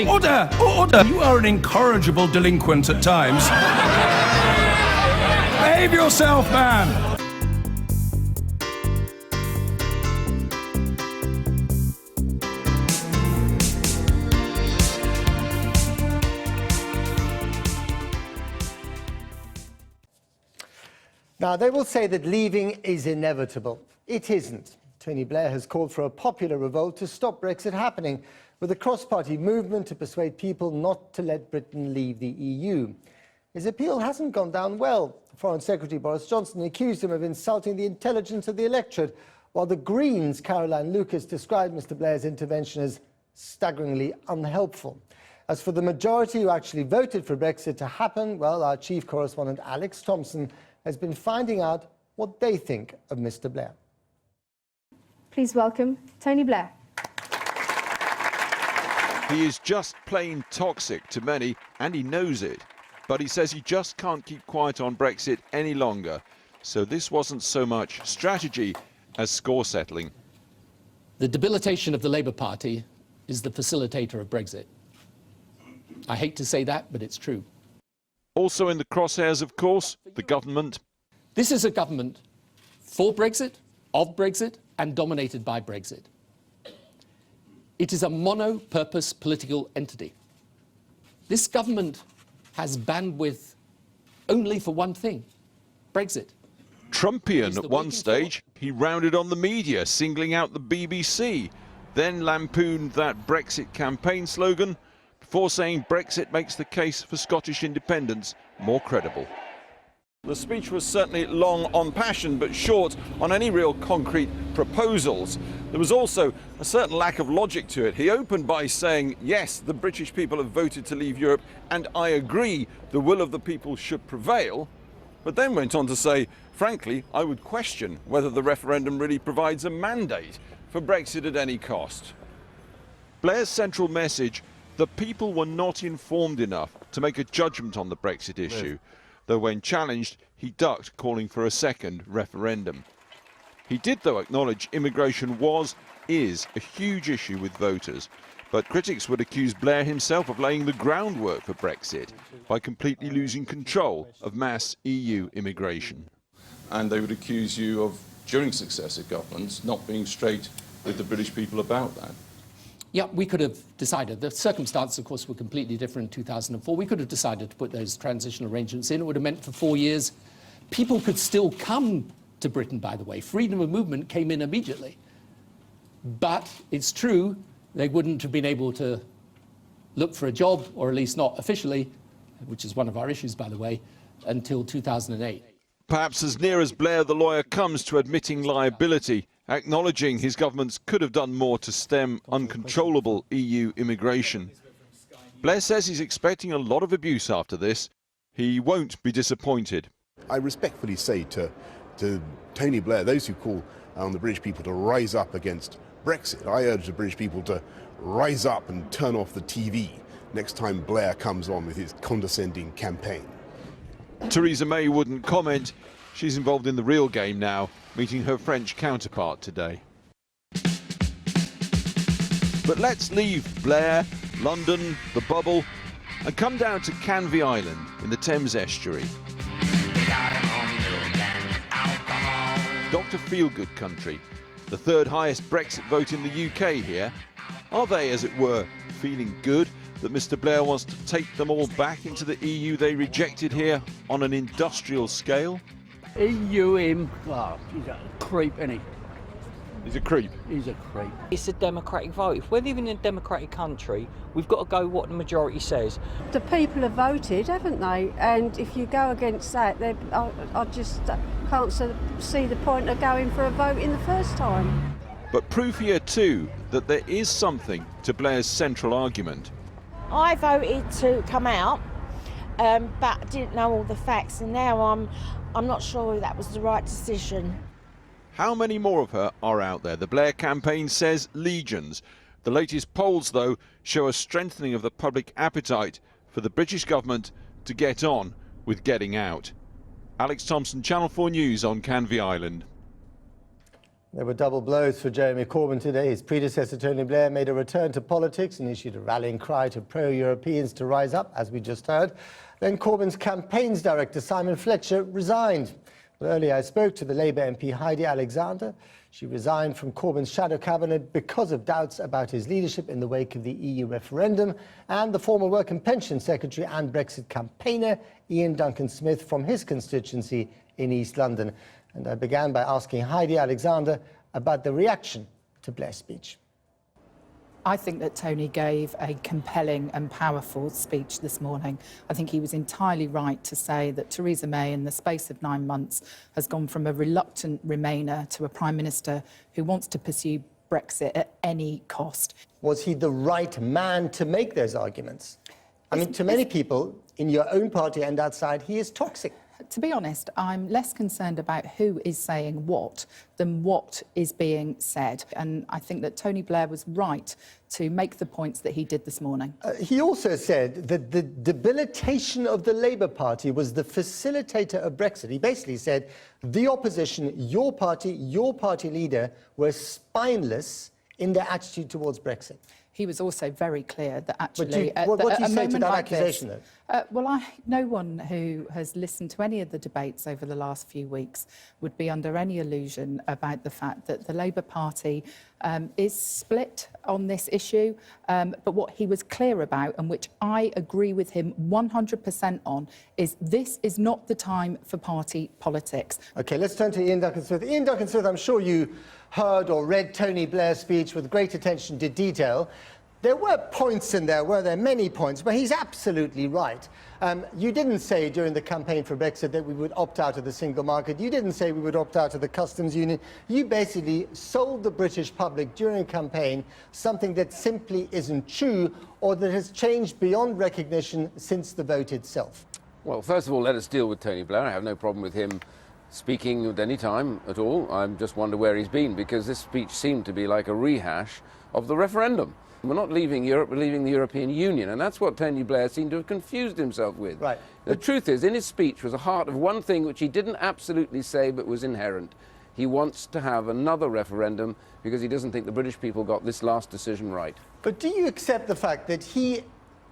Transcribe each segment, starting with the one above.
Order! Order! You are an incorrigible delinquent at times. Behave yourself, man! Now, they will say that leaving is inevitable. It isn't. Tony Blair has called for a popular revolt to stop Brexit happening, with a cross-party movement to persuade people not to let Britain leave the EU. His appeal hasn't gone down well. Foreign Secretary Boris Johnson accused him of insulting the intelligence of the electorate, while the Greens' Caroline Lucas described Mr Blair's intervention as staggeringly unhelpful. As for the majority who actually voted for Brexit to happen, well, our chief correspondent Alex Thompson has been finding out what they think of Mr Blair. Please welcome Tony Blair. He is just plain toxic to many, and he knows it. But he says he just can't keep quiet on Brexit any longer. So this wasn't so much strategy as score settling. The debilitation of the Labour Party is the facilitator of Brexit. I hate to say that, but it's true. Also in the crosshairs, of course, the government. This is a government for Brexit, of Brexit, and dominated by Brexit. It is a mono-purpose political entity. This government has bandwidth only for one thing, Brexit. Trumpian at one stage, he rounded on the media, singling out the BBC, then lampooned that Brexit campaign slogan, before saying Brexit makes the case for Scottish independence more credible. The speech was certainly long on passion, but short on any real concrete proposals. There was also a certain lack of logic to it. He opened by saying, yes, the British people have voted to leave Europe, and I agree the will of the people should prevail, but then went on to say, frankly, I would question whether the referendum really provides a mandate for Brexit at any cost. Blair's central message: the people were not informed enough to make a judgment on the Brexit issue, though when challenged, he ducked calling for a second referendum. He did, though, acknowledge immigration is a huge issue with voters, but critics would accuse Blair himself of laying the groundwork for Brexit by completely losing control of mass EU immigration. And they would accuse you of, during successive governments, not being straight with the British people about that. Yeah, we could have decided. The circumstances, of course, were completely different in 2004. We could have decided to put those transitional arrangements in. It would have meant for 4 years. People could still come to Britain, by the way. Freedom of movement came in immediately. But it's true, they wouldn't have been able to look for a job, or at least not officially, which is one of our issues, by the way, until 2008. Perhaps as near as Blair the lawyer comes to admitting liability, acknowledging his governments could have done more to stem uncontrollable EU immigration. Blair says he's expecting a lot of abuse after this. He won't be disappointed. I respectfully say to Tony Blair, those who call on the British people to rise up against Brexit, I urge the British people to rise up and turn off the TV next time Blair comes on with his condescending campaign. Theresa May wouldn't comment. She's involved in the real game now, meeting her French counterpart today. But let's leave Blair, London, the bubble, and come down to Canvey Island in the Thames estuary. Dr. Feelgood country, the third highest Brexit vote in the UK here. Are they, as it were, feeling good that Mr Blair wants to take them all back into the EU they rejected here on an industrial scale? EU him, oh, he's a creep, isn't he? He's a creep. He's a creep. It's a democratic vote. If we're living in a democratic country, we've got to go what the majority says. The people have voted, haven't they? And if you go against that, I just can't see the point of going for a vote in the first time. But proof here too that there is something to Blair's central argument. I voted to come out, but I didn't know all the facts, and now I'm not sure that was the right decision. How many more of her are out there? The Blair campaign says legions. The latest polls, though, show a strengthening of the public appetite for the British government to get on with getting out. Alex Thompson, Channel 4 News on Canvey Island. There were double blows for Jeremy Corbyn today. His predecessor, Tony Blair, made a return to politics and issued a rallying cry to pro-Europeans to rise up, as we just heard. Then Corbyn's campaigns director, Simon Fletcher, resigned. Well, earlier I spoke to the Labour MP Heidi Alexander. She resigned from Corbyn's shadow cabinet because of doubts about his leadership in the wake of the EU referendum, and the former Work and Pension Secretary and Brexit campaigner, Ian Duncan-Smith, from his constituency in East London. And I began by asking Heidi Alexander about the reaction to Blair's speech. I think that Tony gave a compelling and powerful speech this morning. I think he was entirely right to say that Theresa May, in the space of 9 months, has gone from a reluctant Remainer to a Prime Minister who wants to pursue Brexit at any cost. Was he the right man to make those arguments? I mean, to many people in your own party and outside, he is toxic. To be honest, I'm less concerned about who is saying what than what is being said. And I think that Tony Blair was right to make the points that he did this morning. He also said that the debilitation of the Labour Party was the facilitator of Brexit. He basically said the opposition, your party leader, were spineless in their attitude towards Brexit. He was also very clear that actually... what do you say to that accusation, though? Well, no one who has listened to any of the debates over the last few weeks would be under any illusion about the fact that the Labour Party is split on this issue. But what he was clear about, and which I agree with him 100% on, is this is not the time for party politics. OK, let's turn to Ian Duncan-Smith. Ian Duncan-Smith, I'm sure you heard or read Tony Blair's speech with great attention to detail. There were points in there, were there? Many points, but he's absolutely right. You didn't say during the campaign for Brexit that we would opt out of the single market. You didn't say we would opt out of the customs union. You basically sold the British public during a campaign something that simply isn't true, or that has changed beyond recognition since the vote itself. Well, first of all, let us deal with Tony Blair. I have no problem with him speaking at any time at all. I just wonder where he's been, because this speech seemed to be like a rehash of the referendum. We're not leaving Europe, we're leaving the European Union, and that's what Tony Blair seemed to have confused himself with. Right. The truth is, in his speech was a heart of one thing which he didn't absolutely say but was inherent. He wants to have another referendum because he doesn't think the British people got this last decision right. But do you accept the fact that he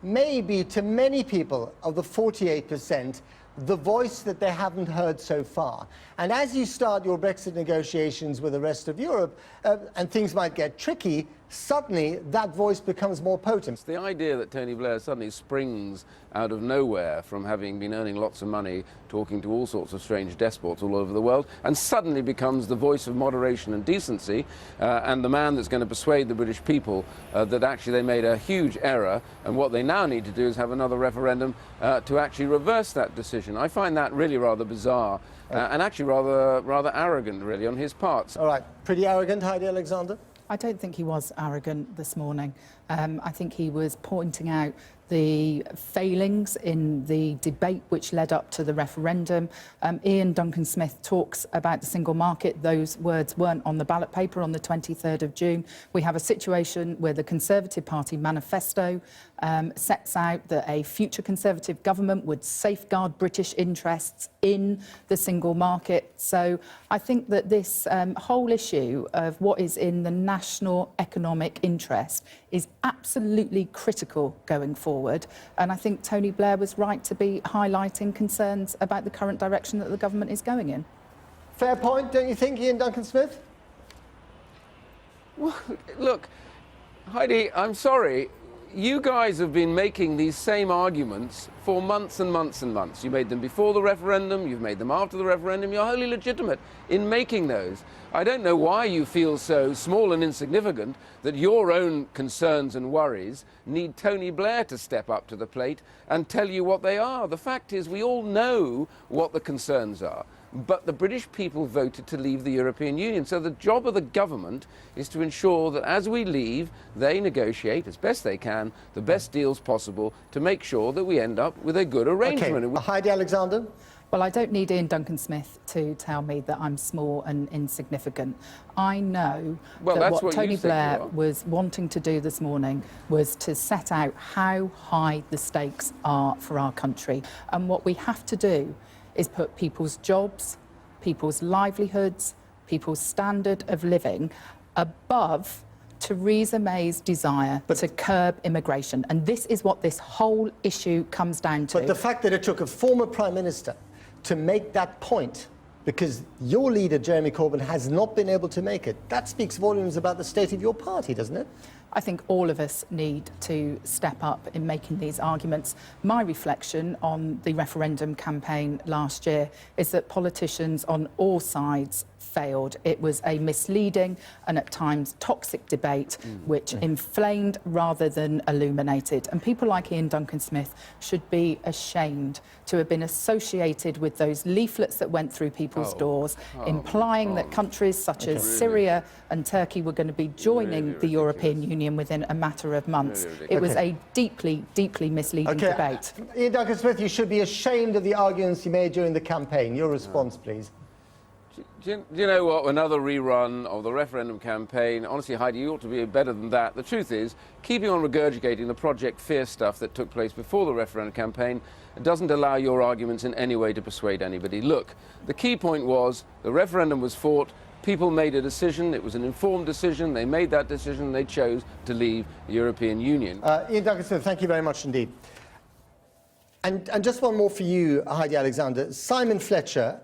may be, to many people of the 48%, the voice that they haven't heard so far? And as you start your Brexit negotiations with the rest of Europe, and things might get tricky, suddenly that voice becomes more potent. The idea that Tony Blair suddenly springs out of nowhere from having been earning lots of money, talking to all sorts of strange despots all over the world, and suddenly becomes the voice of moderation and decency, and the man that's going to persuade the British people that actually they made a huge error, and what they now need to do is have another referendum to actually reverse that decision. I find that really rather bizarre, and actually rather arrogant, really, on his part. All right, pretty arrogant, Heidi Alexander? I don't think he was arrogant this morning. I think he was pointing out the failings in the debate which led up to the referendum. Ian Duncan-Smith talks about the single market. Those words weren't on the ballot paper on the 23rd of June. We have a situation where the Conservative Party manifesto sets out that a future Conservative government would safeguard British interests in the single market. So I think that this whole issue of what is in the national economic interest is absolutely critical going forward. And I think Tony Blair was right to be highlighting concerns about the current direction that the government is going in. Fair point, don't you think, Ian Duncan-Smith? Well, look, Heidi, I'm sorry. You guys have been making these same arguments for months and months and months. You made them before the referendum, you've made them after the referendum. You're wholly legitimate in making those. I don't know why you feel so small and insignificant that your own concerns and worries need Tony Blair to step up to the plate and tell you what they are. The fact is, we all know what the concerns are. But the British people voted to leave the European Union. So the job of the government is to ensure that as we leave, they negotiate as best they can the best deals possible to make sure that we end up with a good arrangement. Okay. Heidi Alexander? Well, I don't need Ian Duncan-Smith to tell me that I'm small and insignificant. I know that what Tony Blair was wanting to do this morning was to set out how high the stakes are for our country. And what we have to do is put people's jobs, people's livelihoods, people's standard of living above Theresa May's desire to curb immigration. And this is what this whole issue comes down to. But the fact that it took a former Prime Minister to make that point, because your leader, Jeremy Corbyn, has not been able to make it, that speaks volumes about the state of your party, doesn't it? I think all of us need to step up in making these arguments. My reflection on the referendum campaign last year is that politicians on all sides failed. It was a misleading and at times toxic debate which inflamed rather than illuminated. And people like Ian Duncan-Smith should be ashamed to have been associated with those leaflets that went through people's doors, implying that countries such as Syria and Turkey were going to be joining the European Union within a matter of months. It was a deeply, deeply misleading debate. Ian Duncan-Smith, you should be ashamed of the arguments you made during the campaign. Your response, please. Do you know what? Another rerun of the referendum campaign. Honestly, Heidi, you ought to be better than that. The truth is, keeping on regurgitating the Project Fear stuff that took place before the referendum campaign doesn't allow your arguments in any way to persuade anybody. Look, the key point was the referendum was fought. People made a decision. It was an informed decision. They made that decision. They chose to leave the European Union. Ian Duncan-Smith, thank you very much indeed. And just one more for you, Heidi Alexander. Simon Fletcher,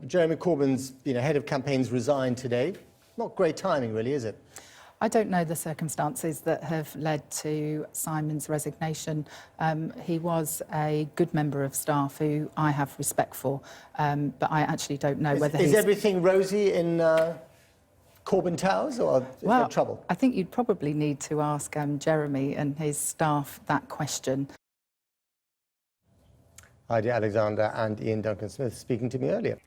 Jeremy Corbyn's head of campaigns, resigned today. Not great timing, really, is it? I don't know the circumstances that have led to Simon's resignation. He was a good member of staff who I have respect for, but I actually don't know whether Is everything rosy in Corbyn Towers, or is there trouble? I think you'd probably need to ask Jeremy and his staff that question. Heidi Alexander and Ian Duncan-Smith speaking to me earlier.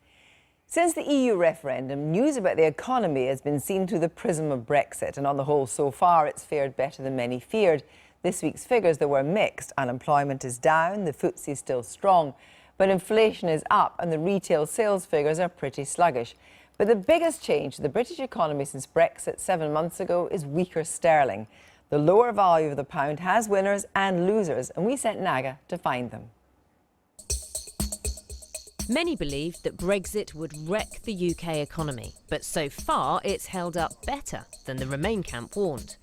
Since the EU referendum, news about the economy has been seen through the prism of Brexit, and on the whole, so far, it's fared better than many feared. This week's figures, though, were mixed. Unemployment is down, the FTSE is still strong, but inflation is up and the retail sales figures are pretty sluggish. But the biggest change to the British economy since Brexit 7 months ago is weaker sterling. The lower value of the pound has winners and losers, and we sent Naga to find them. Many believed that Brexit would wreck the UK economy, but so far it's held up better than the Remain camp warned.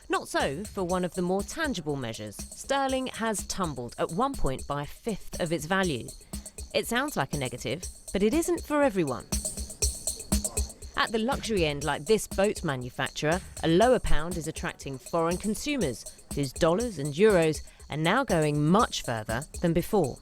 Not so for one of the more tangible measures. Sterling has tumbled at one point by a fifth of its value. It sounds like a negative, but it isn't for everyone. At the luxury end, like this boat manufacturer, a lower pound is attracting foreign consumers, whose dollars and euros are now going much further than before.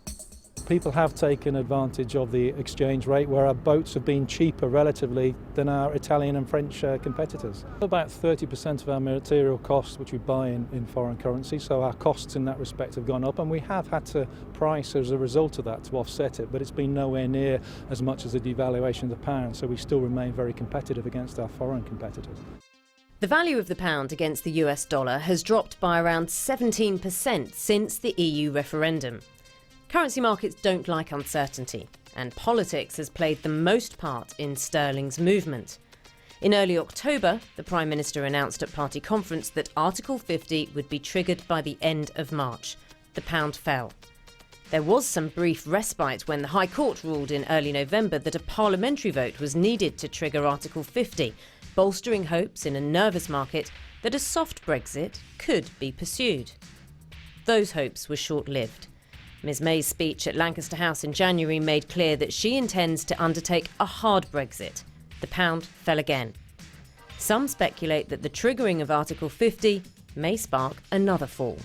People have taken advantage of the exchange rate, where our boats have been cheaper relatively than our Italian and French competitors. About 30% of our material costs, which we buy in foreign currency, so our costs in that respect have gone up, and we have had to price as a result of that to offset it, but it's been nowhere near as much as the devaluation of the pound, so we still remain very competitive against our foreign competitors. The value of the pound against the US dollar has dropped by around 17% since the EU referendum. Currency markets don't like uncertainty, and politics has played the most part in sterling's movement. In early October, the Prime Minister announced at party conference that Article 50 would be triggered by the end of March. The pound fell. There was some brief respite when the High Court ruled in early November that a parliamentary vote was needed to trigger Article 50, bolstering hopes in a nervous market that a soft Brexit could be pursued. Those hopes were short-lived. Ms May's speech at Lancaster House in January made clear that she intends to undertake a hard Brexit. The pound fell again. Some speculate that the triggering of Article 50 may spark another fall.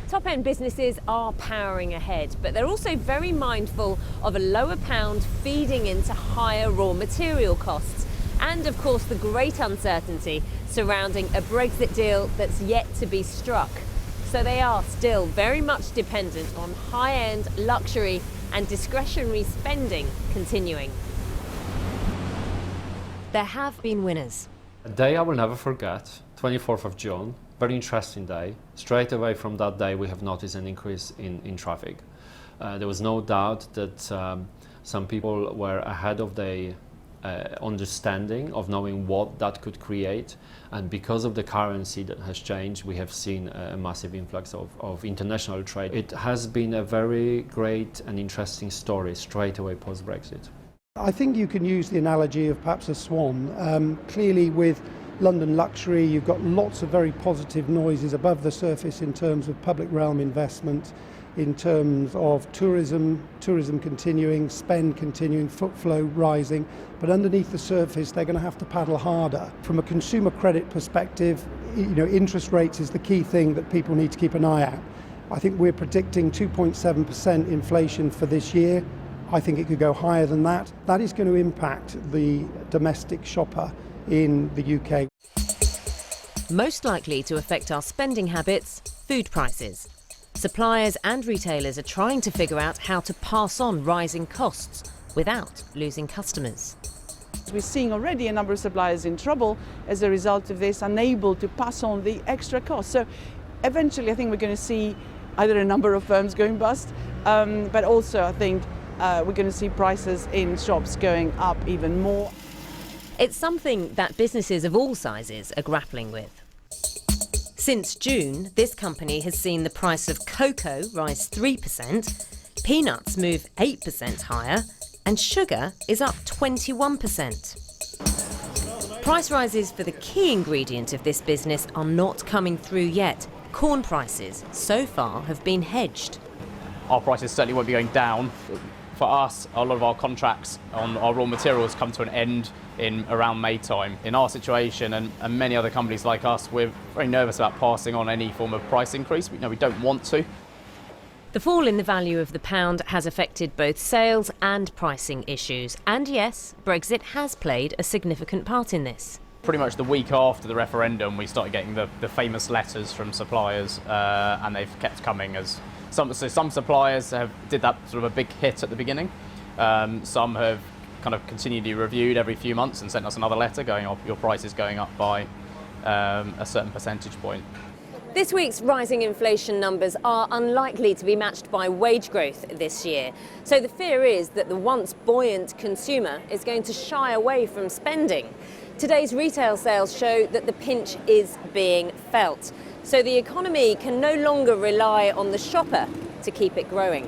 Top-end businesses are powering ahead, but they're also very mindful of a lower pound feeding into higher raw material costs, and of course the great uncertainty surrounding a Brexit deal that's yet to be struck. So they are still very much dependent on high-end luxury and discretionary spending continuing. There have been winners. A day I will never forget, 24th of June, very interesting day. Straight away from that day we have noticed an increase in traffic. There was no doubt that some people were ahead of their understanding of knowing what that could create, and because of the currency that has changed, we have seen a massive influx of international trade. It has been a very great and interesting story straight away post-Brexit. I think you can use the analogy of perhaps a swan. Clearly with London luxury, you've got lots of very positive noises above the surface in terms of public realm investment, in terms of tourism continuing, spend continuing, footflow rising, but underneath the surface they're going to have to paddle harder. From a consumer credit perspective, interest rates is the key thing that people need to keep an eye out. I think we're predicting 2.7% inflation for this year. I think it could go higher than that. That is going to impact the domestic shopper in the UK. Most likely to affect our spending habits, food prices. Suppliers and retailers are trying to figure out how to pass on rising costs without losing customers. We're seeing already a number of suppliers in trouble as a result of this, unable to pass on the extra cost. So eventually I think we're going to see either a number of firms going bust, but also I think we're going to see prices in shops going up even more. It's something that businesses of all sizes are grappling with. Since June, this company has seen the price of cocoa rise 3%, peanuts move 8% higher, and sugar is up 21%. Price rises for the key ingredient of this business are not coming through yet. Corn prices, so far, have been hedged. Our prices certainly won't be going down. For us, a lot of our contracts on our raw materials come to an end in around May time. In our situation, and many other companies like us, we're very nervous about passing on any form of price increase. We don't want to. The fall in the value of the pound has affected both sales and pricing issues. And yes, Brexit has played a significant part in this. Pretty much the week after the referendum, we started getting the famous letters from suppliers, and they've kept coming as some suppliers did that sort of a big hit at the beginning. Some have kind of continually reviewed every few months and sent us another letter going, oh, your price is going up by a certain percentage point. This week's rising inflation numbers are unlikely to be matched by wage growth this year. So the fear is that the once buoyant consumer is going to shy away from spending. Today's retail sales show that the pinch is being felt. So the economy can no longer rely on the shopper to keep it growing.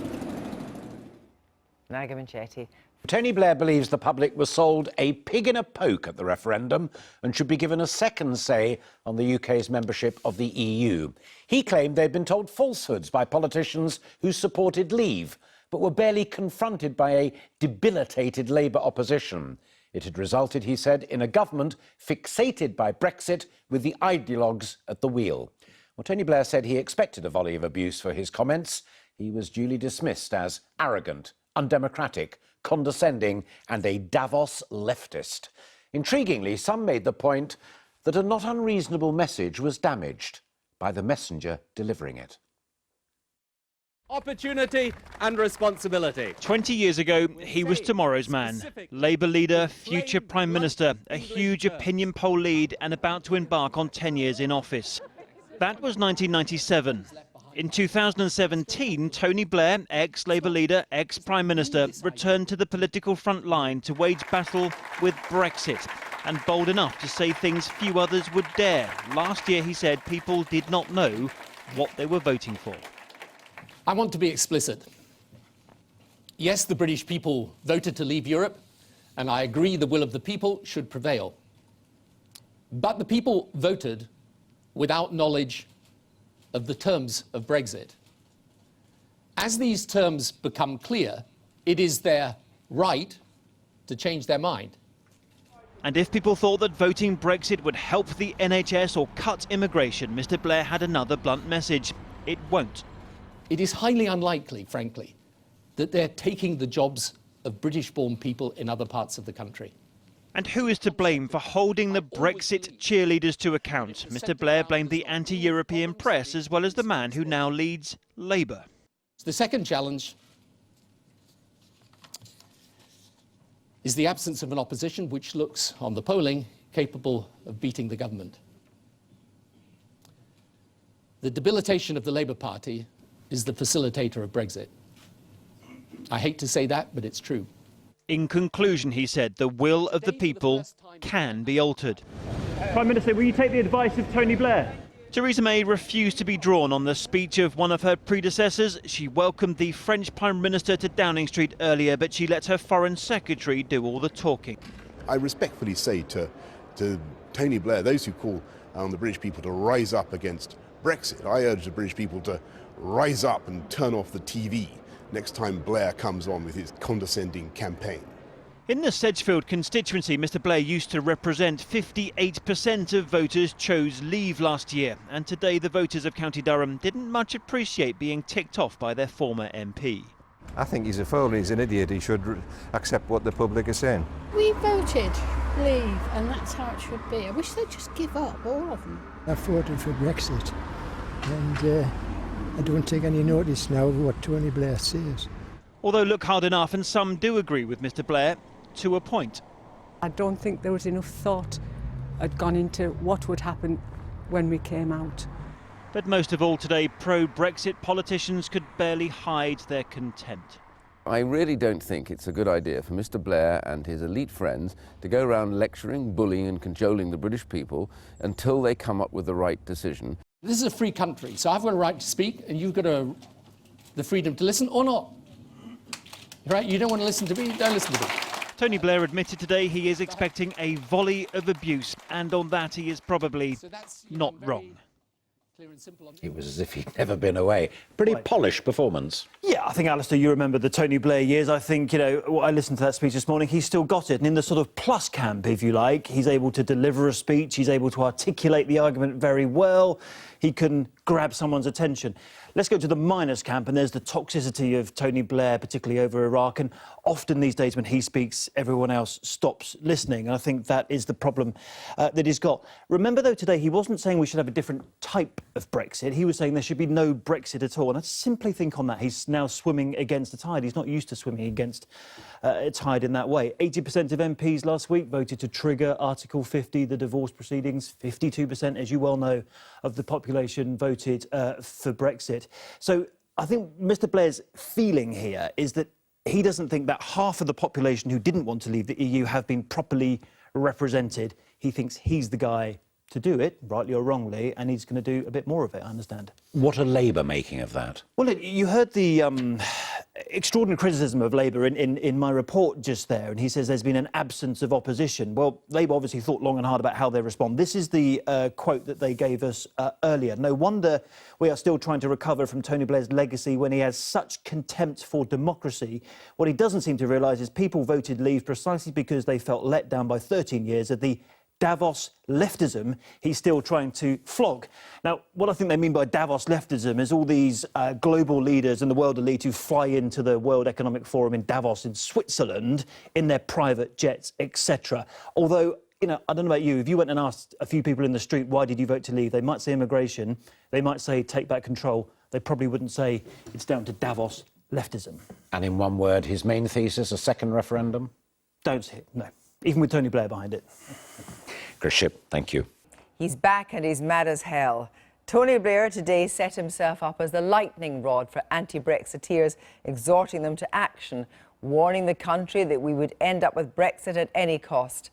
Naga Manchetti. Tony Blair believes the public was sold a pig in a poke at the referendum and should be given a second say on the UK's membership of the EU. He claimed they'd been told falsehoods by politicians who supported Leave, but were barely confronted by a debilitated Labour opposition. It had resulted, he said, in a government fixated by Brexit with the ideologues at the wheel. Well, Tony Blair said he expected a volley of abuse for his comments. He was duly dismissed as arrogant, undemocratic, condescending and a Davos leftist. Intriguingly, some made the point that a not unreasonable message was damaged by the messenger delivering it. Opportunity and responsibility. 20 years ago, he was tomorrow's man. Labour leader, future Prime Minister, a huge opinion poll lead and about to embark on 10 years in office. That was 1997. In 2017, Tony Blair, ex-Labour leader, ex-Prime Minister, returned to the political front line to wage battle with Brexit, and bold enough to say things few others would dare. Last year, he said people did not know what they were voting for. I want to be explicit. Yes, the British people voted to leave Europe, and I agree the will of the people should prevail. But the people voted without knowledge of the terms of Brexit. As these terms become clear, it is their right to change their mind. And if people thought that voting Brexit would help the NHS or cut immigration, Mr Blair had another blunt message. It won't. It is highly unlikely, frankly, that they're taking the jobs of British-born people in other parts of the country. And who is to blame for holding the Brexit cheerleaders to account? Mr Blair blamed the anti-European press as well as the man who now leads Labour. The second challenge is the absence of an opposition which looks, on the polling, capable of beating the government. The debilitation of the Labour Party is the facilitator of Brexit. I hate to say that, but it's true. In conclusion, he said, the will of the people can be altered. Prime Minister, will you take the advice of Tony Blair? Theresa May refused to be drawn on the speech of one of her predecessors. She welcomed the French Prime Minister to Downing Street earlier, but she let her Foreign Secretary do all the talking. I respectfully say to Tony Blair, those who call on the British people to rise up against Brexit, I urge the British people to rise up and turn off the TV next time Blair comes on with his condescending campaign. In the Sedgefield constituency Mr Blair used to represent, 58% of voters chose Leave last year, and today the voters of County Durham didn't much appreciate being ticked off by their former MP. I think he's a fool, he's an idiot, he should accept what the public is saying. We voted Leave, and that's how it should be. I wish they'd just give up, all of them. I voted for Brexit, and I don't take any notice now of what Tony Blair says. Although look hard enough, and some do agree with Mr Blair, to a point. I don't think there was enough thought had gone into what would happen when we came out. But most of all today, pro-Brexit politicians could barely hide their contempt. I really don't think it's a good idea for Mr Blair and his elite friends to go around lecturing, bullying and cajoling the British people until they come up with the right decision. This is a free country, so I've got a right to speak, and you've got the freedom to listen or not. Right? You don't want to listen to me, don't listen to me. Tony Blair admitted today he is expecting a volley of abuse, and on that he is probably not wrong. It was as if he'd never been away. Pretty polished performance. Yeah, I think, Alistair, you remember the Tony Blair years. I think, you know, I listened to that speech this morning, he's still got it. And in the sort of plus camp, if you like, he's able to deliver a speech, he's able to articulate the argument very well, he can grab someone's attention. Let's go to the minus camp, and there's the toxicity of Tony Blair, particularly over Iraq, and often these days when he speaks, everyone else stops listening, and I think that is the problem that he's got. Remember, though, today he wasn't saying we should have a different type of Brexit, he was saying there should be no Brexit at all, and I simply think on that he's now swimming against the tide. He's not used to swimming against a tide in that way. 80% of MPs last week voted to trigger Article 50, the divorce proceedings. 52%, as you well know, of the population voted for Brexit. So I think Mr Blair's feeling here is that he doesn't think that half of the population who didn't want to leave the EU have been properly represented. He thinks he's the guy to do it, rightly or wrongly, and he's going to do a bit more of it, I understand. What are Labour making of that? Well, you heard the extraordinary criticism of Labour in my report just there, and he says there's been an absence of opposition. Well, Labour obviously thought long and hard about how they respond. This is the quote that they gave us earlier. No wonder we are still trying to recover from Tony Blair's legacy when he has such contempt for democracy. What he doesn't seem to realise is people voted Leave precisely because they felt let down by 13 years of the Davos leftism he's still trying to flog. Now, what I think they mean by Davos leftism is all these global leaders and the world elite who fly into the World Economic Forum in Davos in Switzerland in their private jets, etc. Although, you know, I don't know about you, if you went and asked a few people in the street, why did you vote to leave? They might say immigration, they might say take back control. They probably wouldn't say it's down to Davos leftism. And in one word, his main thesis, a second referendum? Don't see it, no. Even with Tony Blair behind it. Chris Shipp, thank you. He's back and he's mad as hell. Tony Blair today set himself up as the lightning rod for anti-Brexiteers, exhorting them to action, warning the country that we would end up with Brexit at any cost.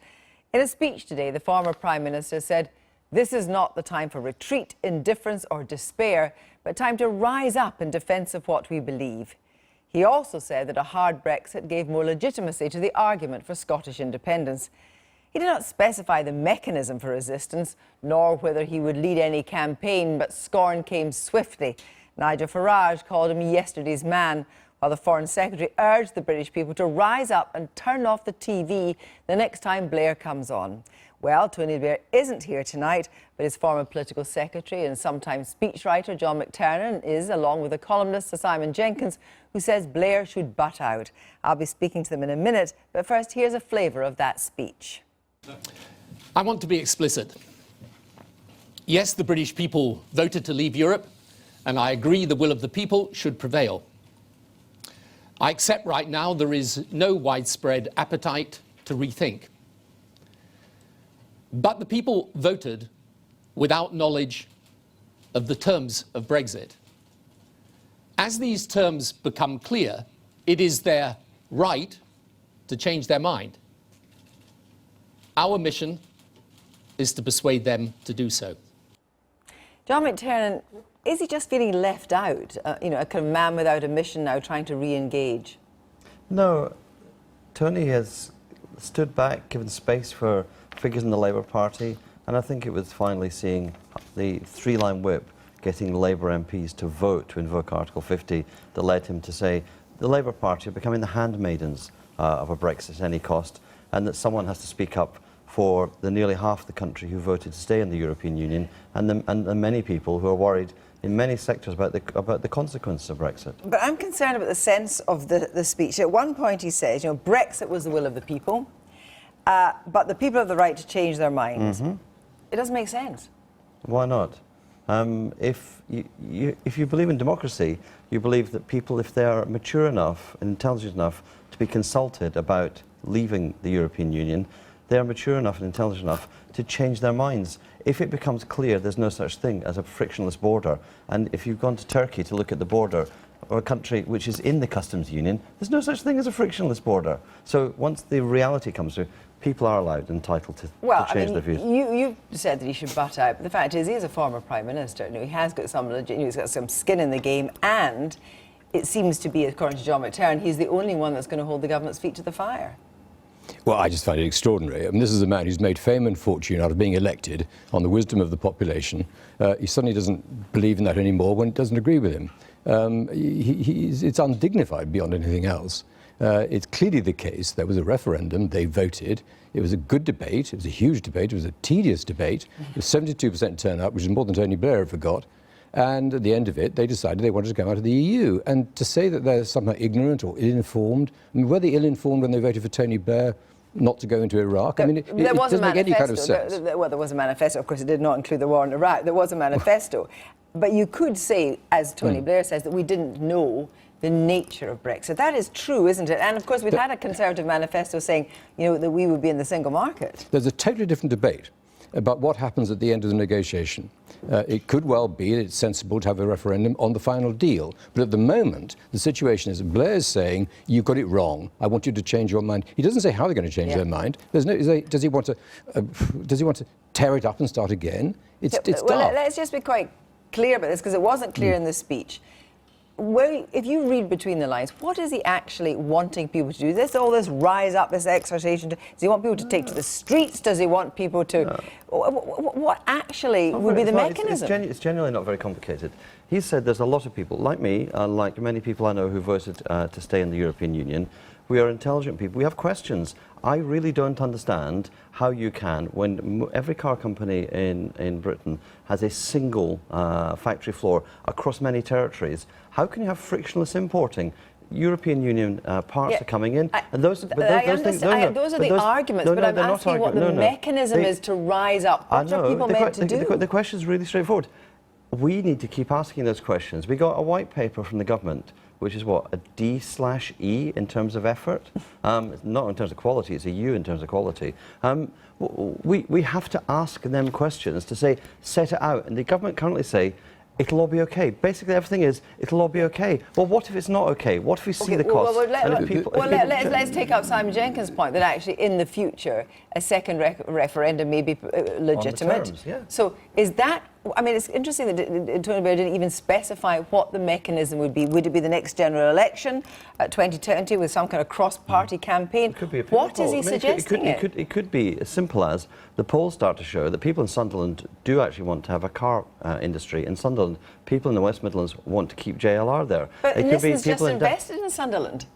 In a speech today, the former Prime Minister said, "This is not the time for retreat, indifference or despair, but time to rise up in defence of what we believe." He also said that a hard Brexit gave more legitimacy to the argument for Scottish independence. He did not specify the mechanism for resistance, nor whether he would lead any campaign, but scorn came swiftly. Nigel Farage called him yesterday's man, while the Foreign Secretary urged the British people to rise up and turn off the TV the next time Blair comes on. Well, Tony Blair isn't here tonight, but his former political secretary and sometime speechwriter John McTernan is, along with the columnist Sir Simon Jenkins, who says Blair should butt out. I'll be speaking to them in a minute, but first here's a flavour of that speech. I want to be explicit. Yes, the British people voted to leave Europe, and I agree the will of the people should prevail. I accept right now there is no widespread appetite to rethink. But the people voted without knowledge of the terms of Brexit. As these terms become clear, it is their right to change their mind. Our mission is to persuade them to do so. John McTiernan, is he just feeling left out? You know, a kind of man without a mission now trying to re-engage? No, Tony has stood back, given space for figures in the Labour Party, and I think it was finally seeing the three-line whip getting Labour MPs to vote to invoke Article 50 that led him to say the Labour Party are becoming the handmaidens of a Brexit at any cost, and that someone has to speak up for the nearly half the country who voted to stay in the European Union, and the many people who are worried in many sectors about the consequences of Brexit. But I'm concerned about the sense of the speech. At one point he says, you know, Brexit was the will of the people, but the people have the right to change their minds. Mm-hmm. It doesn't make sense. Why not? If you believe in democracy, you believe that people, if they are mature enough and intelligent enough to be consulted about leaving the European Union, they are mature enough and intelligent enough to change their minds. If it becomes clear there's no such thing as a frictionless border, and if you've gone to Turkey to look at the border, or a country which is in the customs union, there's no such thing as a frictionless border. So once the reality comes through, people are allowed, entitled to change their views. You said that he should butt out, but the fact is he is a former Prime Minister. You know, he has got some he's got some skin in the game, and it seems to be, according to John McTiernan, he's the only one that's going to hold the government's feet to the fire. Well, I just find it extraordinary. I mean, this is a man who's made fame and fortune out of being elected on the wisdom of the population. He suddenly doesn't believe in that anymore when it doesn't agree with him. It's undignified beyond anything else. It's clearly the case. There was a referendum. They voted. It was a good debate. It was a huge debate. It was a tedious debate. It was 72% turnout, which is more than Tony Blair ever got. And at the end of it, they decided they wanted to come out of the EU. And to say that they're somehow ignorant or ill-informed, I mean, were they ill-informed when they voted for Tony Blair not to go into Iraq? I mean, it doesn't make any kind of sense. Well, there was a manifesto. Of course, it did not include the war in Iraq. There was a manifesto. But you could say, as Tony Blair says, that we didn't know the nature of Brexit. That is true, isn't it? And of course, we'd had a Conservative manifesto saying, you know, that we would be in the single market. There's a totally different debate about what happens at the end of the negotiation. It could well be that it's sensible to have a referendum on the final deal. But at the moment, the situation is Blair's saying, you've got it wrong. I want you to change your mind. He doesn't say how they're going to change their mind. There's no, does he want to tear it up and start again? It's well, let's just be quite clear about this, because it wasn't clear in the speech. Well, if you read between the lines, what is he actually wanting people to do? All this rise up, this exhortation. Does he want people to take to the streets? Does he want people to... No. What actually would be the mechanism? It's genuinely not very complicated. He said there's a lot of people, like me, like many people I know who voted to stay in the European Union. We are intelligent people. We have questions. I really don't understand how you can, when every car company in Britain has a single factory floor across many territories, how can you have frictionless importing? European Union parts are coming in, and those are the arguments, but I'm asking what the mechanism is to rise up. What are people meant to do? The question is really straightforward. We need to keep asking those questions. We got a white paper from the government, which is what, a D/E in terms of effort? Not in terms of quality, it's a U in terms of quality. We have to ask them questions to say, set it out. And the government currently say, it'll all be okay. Basically, everything is, it'll all be okay. Well, what if it's not okay? What if we see the costs? Let's take up Simon Jenkins' point that actually in the future, a second referendum may be legitimate. On the terms, yeah. So is that... I mean, it's interesting that Tony Blair didn't even specify what the mechanism would be. Would it be the next general election, 2020, with some kind of cross-party campaign? It could be a what is he suggesting? It could be as simple as the polls start to show that people in Sunderland do actually want to have a car industry. In Sunderland, people in the West Midlands want to keep JLR there. But Nissan's just invested in Sunderland.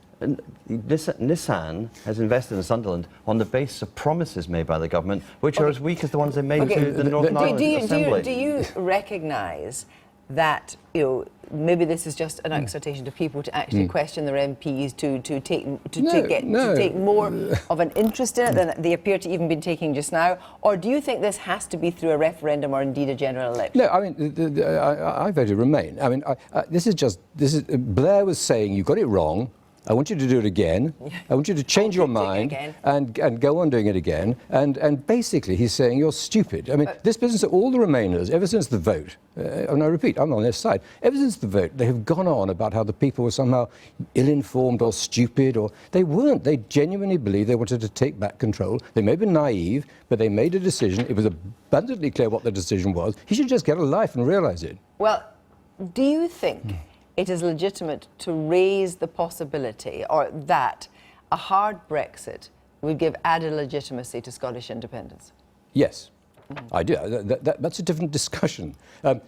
Nissan has invested in Sunderland on the basis of promises made by the government, which are as weak as the ones they made to the Northern Ireland Assembly. Do you recognise that, you know, maybe this is just an exhortation to people to actually question their MPs, to take more of an interest in it than they appear to even be taking just now? Or do you think this has to be through a referendum or indeed a general election? No, I mean, I voted Remain. I mean, Blair was saying, you got it wrong. I want you to do it again. I want you to change your mind and go on doing it again. And basically, he's saying you're stupid. I mean, this business, all the Remainers, ever since the vote, and I repeat, I'm on their side, ever since the vote, they have gone on about how the people were somehow ill-informed or stupid, or they weren't. They genuinely believed they wanted to take back control. They may have been naive, but they made a decision. It was abundantly clear what the decision was. He should just get a life and realise it. Well, do you think it is legitimate to raise the possibility, or that a hard Brexit would give added legitimacy to Scottish independence? Yes, I do. That's a different discussion.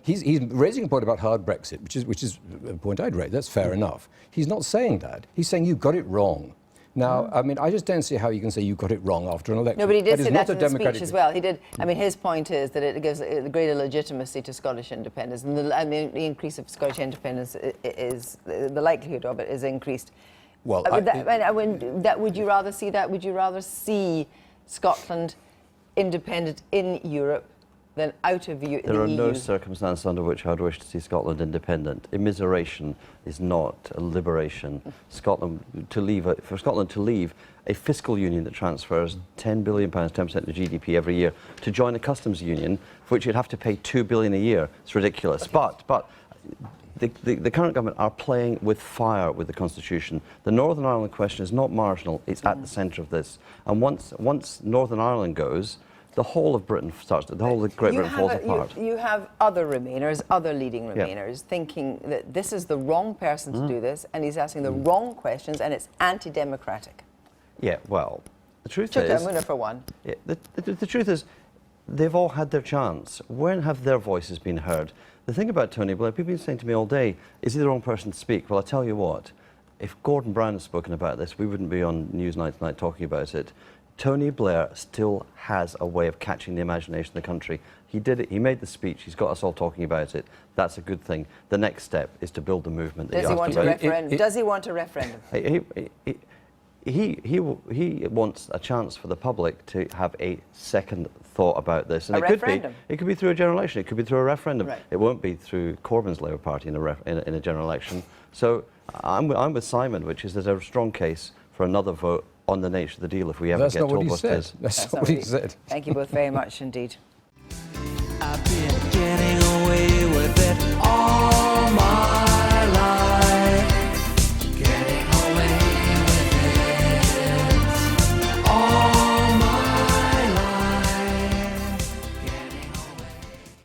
He's raising a point about hard Brexit, which is a point I'd raise. That's fair enough. He's not saying that. He's saying you got it wrong. Now, I mean, I just don't see how you can say you got it wrong after an election. No, but he did say that in the speech as well. He did. I mean, his point is that it gives greater legitimacy to Scottish independence, and the increase of Scottish independence is the likelihood of it is increased. Well, would you rather see that? Would you rather see Scotland independent in Europe than out of the EU? There are no circumstances under which I would wish to see Scotland independent. Immiseration is not a liberation. For Scotland to leave a fiscal union that transfers £10 billion, 10% of GDP every year, to join a customs union for which you'd have to pay £2 billion a year. It's ridiculous. Okay. But the current government are playing with fire with the Constitution. The Northern Ireland question is not marginal, it's at the centre of this. And once Northern Ireland goes, the whole of Britain the whole of Great Britain falls apart. You have other Remainers, other leading Remainers, thinking that this is the wrong person to do this, and he's asking the wrong questions, and it's anti-democratic. Yeah, well, the truth is... I'm winner for one. Yeah, the truth is, they've all had their chance. When have their voices been heard? The thing about Tony Blair, people have been saying to me all day, is he the wrong person to speak? Well, I tell you what, if Gordon Brown had spoken about this, we wouldn't be on Newsnight tonight talking about it. Tony Blair still has a way of catching the imagination of the country. He did it, he made the speech, he's got us all talking about it. That's a good thing. The next step is to build the movement. Does he want a referendum? Does he want a referendum? He wants a chance for the public to have a second thought about this. And it could be through a general election, it could be through a referendum. Right. It won't be through Corbyn's Labour Party in a general election. So I'm with Simon, which is there's a strong case for another vote on the nature of the deal if we ever get told what it is. That's not what he said. Thank you both very much indeed.